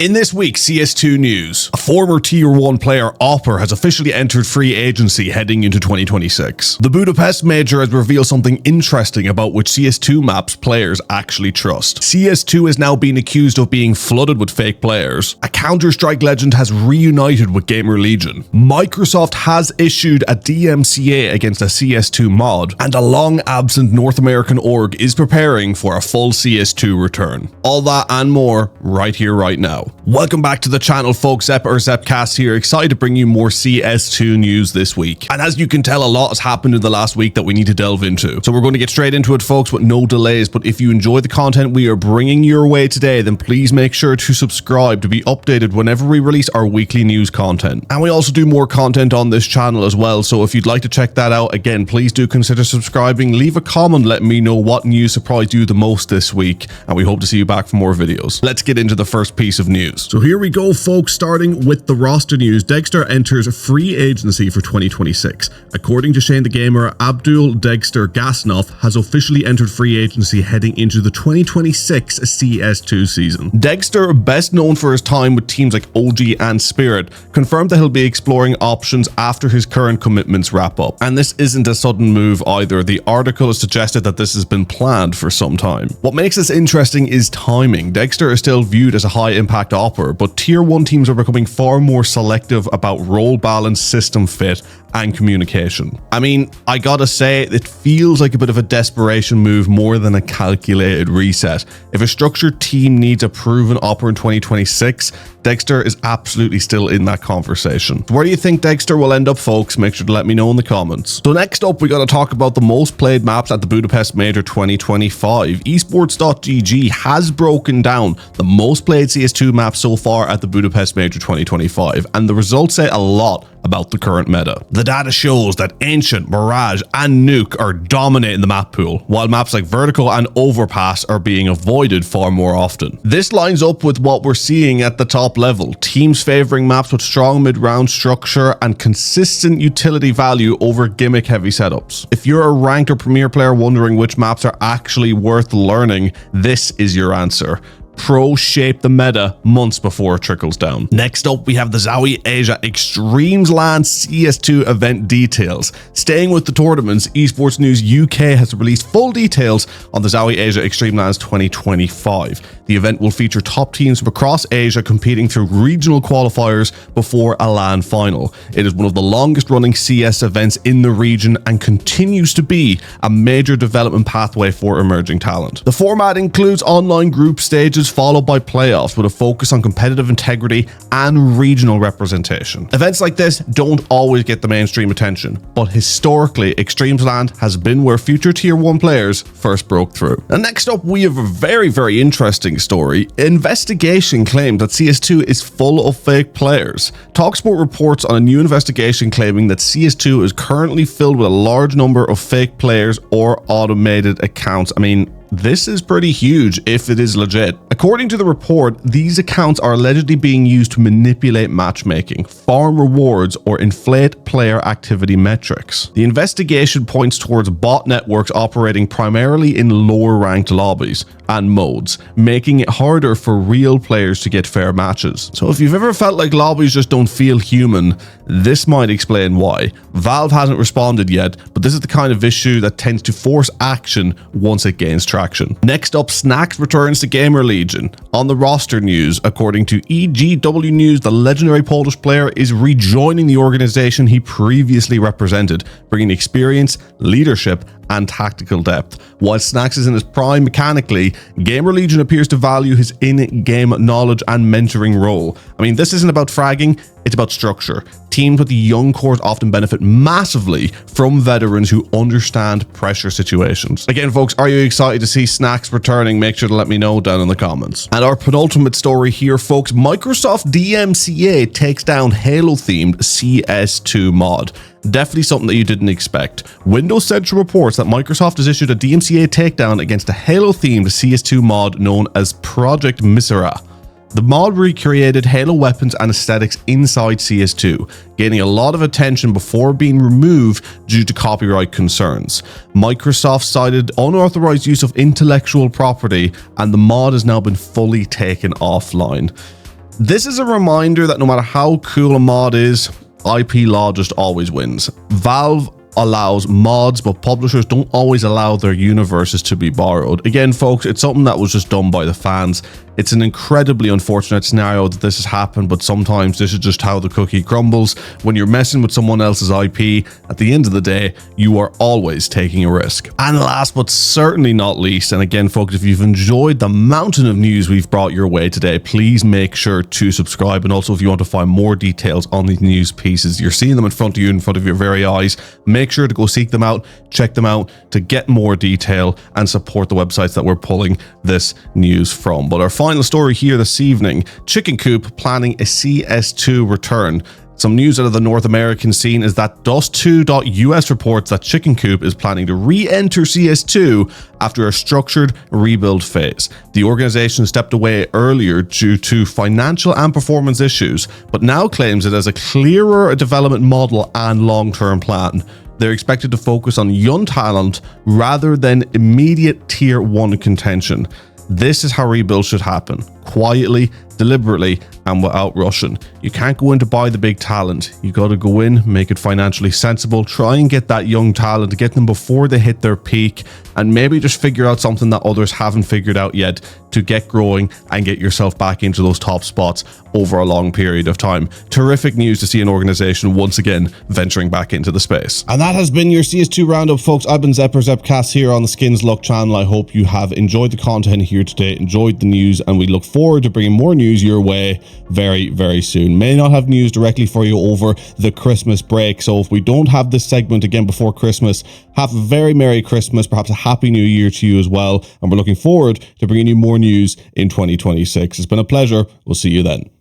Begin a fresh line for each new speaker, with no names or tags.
In this week's CS2 news, a former Tier 1 player, Opper, has officially entered free agency heading into 2026. The Budapest Major has revealed something interesting about which CS2 maps players actually trust. CS2 is now being accused of being flooded with fake players. A counterstrike legend has reunited with Gamer Legion. Microsoft has issued a DMCA against a CS2 mod, and a long-absent North American org is preparing for a full CS2 return. All that and more right here, right now. Welcome back to the channel, folks. Zepcast here, excited to bring you more CS2 news this week. And as you can tell, a lot has happened in the last week that we need to delve into. So we're going to get straight into it, folks, with no delays. But if you enjoy the content we are bringing your way today, then please make sure to subscribe to be updated whenever we release our weekly news content. And we also do more content on this channel as well. So if you'd like to check that out, again, please do consider subscribing. Leave a comment letting me know what news surprised you the most this week. And we hope to see you back for more videos. Let's get into the first piece of news. So here we go, folks, starting with the roster news. Dexter enters free agency for 2026. According to Shane the Gamer, Abdul Dexter Gasnoff has officially entered free agency heading into the 2026 CS2 season. Dexter, best known for his time with teams like OG and Spirit, confirmed that he'll be exploring options after his current commitments wrap up. And this isn't a sudden move either. The article has suggested that this has been planned for some time. What makes this interesting is timing. Dexter is still viewed as a high impact Opper, but Tier 1 teams are becoming far more selective about role balance, system fit, and communication. I mean, I gotta say, it feels like a bit of a desperation move more than a calculated reset. If a structured team needs a proven Opper in 2026, Dexter is absolutely still in that conversation. Where do you think Dexter will end up, folks? Make sure to let me know in the comments. So next up, we gotta talk about the most played maps at the Budapest Major 2025. Esports.gg has broken down the most played CS2 maps so far at the Budapest Major 2025, and the results say a lot about the current meta. The data shows that Ancient, Mirage, and Nuke are dominating the map pool, while maps like Vertical and Overpass are being avoided far more often. This lines up with what we're seeing at the top level, teams favoring maps with strong mid-round structure and consistent utility value over gimmick-heavy setups. If you're a ranked or premier player wondering which maps are actually worth learning, this is your answer. Pros shape the meta months before it trickles down. Next up, we have the Zowie Asia Extremes LAN CS2 event details. Staying with the tournaments, Esports News UK has released full details on the Zowie Asia Extreme LANs 2025. The event will feature top teams from across Asia competing through regional qualifiers before a LAN final. It is one of the longest running CS events in the region and continues to be a major development pathway for emerging talent. The format includes online group stages followed by playoffs with a focus on competitive integrity and regional representation. Events like this don't always get the mainstream attention, but historically, Extremes LAN has been where future Tier 1 players first broke through. And next up, we have a very interesting story. Investigation claims that CS2 is full of fake players. TalkSport reports on a new investigation claiming that CS2 is currently filled with a large number of fake players or automated accounts. I mean, this is pretty huge if it is legit. According to the report, these accounts are allegedly being used to manipulate matchmaking, farm rewards, or inflate player activity metrics. The investigation points towards bot networks operating primarily in lower ranked lobbies and modes, making it harder for real players to get fair matches. So if you've ever felt like lobbies just don't feel human, this might explain why. Valve hasn't responded yet, but this is the kind of issue that tends to force action once it gains traction. Next up, Snax returns to Gamer Legion. On the roster news, according to EGW News, the legendary Polish player is rejoining the organization he previously represented, bringing experience, leadership, and tactical depth. While Snax is in his prime mechanically, Gamer Legion appears to value his in-game knowledge and mentoring role. I mean, this isn't about fragging, it's about structure. Teams with the young cores often benefit massively from veterans who understand pressure situations. Again, folks, are you excited to see Snax returning? Make sure to let me know down in the comments. And our penultimate story here, folks, Microsoft DMCA takes down Halo-themed CS2 mod. Definitely something that you didn't expect. Windows Central reports that Microsoft has issued a DMCA takedown against a Halo-themed CS2 mod known as Project Misera. The mod recreated Halo weapons and aesthetics inside CS2, gaining a lot of attention before being removed due to copyright concerns. Microsoft cited unauthorized use of intellectual property, and the mod has now been fully taken offline. This is a reminder that no matter how cool a mod is, IP law just always wins. Valve allows mods, but publishers don't always allow their universes to be borrowed. Again, folks, it's something that was just done by the fans. It's an incredibly unfortunate scenario that this has happened, but sometimes this is just how the cookie crumbles. When you're messing with someone else's IP, at the end of the day, you are always taking a risk. And last but certainly not least, and again, folks, if you've enjoyed the mountain of news we've brought your way today, please make sure to subscribe. And also, if you want to find more details on these news pieces, you're seeing them in front of you, in front of your very eyes. Make sure to go seek them out, check them out to get more detail and support the websites that we're pulling this news from. But our final story here this evening, Chicken Coop planning a CS2 return. Some news out of the North American scene is that Dust2.us reports that Chicken Coop is planning to re-enter CS2 after a structured rebuild phase. The organization stepped away earlier due to financial and performance issues, but now claims it has a clearer development model and long-term plan. They're expected to focus on young talent rather than immediate tier 1 contention. This is how rebuilds should happen, quietly, deliberately, and without rushing. You can't go in to buy the big talent. You got to go in, make it financially sensible, try and get that young talent, get them before they hit their peak, and maybe just figure out something that others haven't figured out yet to get growing and get yourself back into those top spots over a long period of time. Terrific news to see an organization once again venturing back into the space. And that has been your CS2 roundup, folks. I've been Zeppcast here on the SkinsLuck channel. I hope you have enjoyed the content here today, enjoyed the news, and we look forward to bringing more news your way very, very soon. May not have news directly for you over the Christmas break, so if we don't have this segment again before Christmas, have a very Merry Christmas, perhaps a Happy New Year to you as well, and we're looking forward to bringing you more news in 2026. It's been a pleasure. We'll see you then.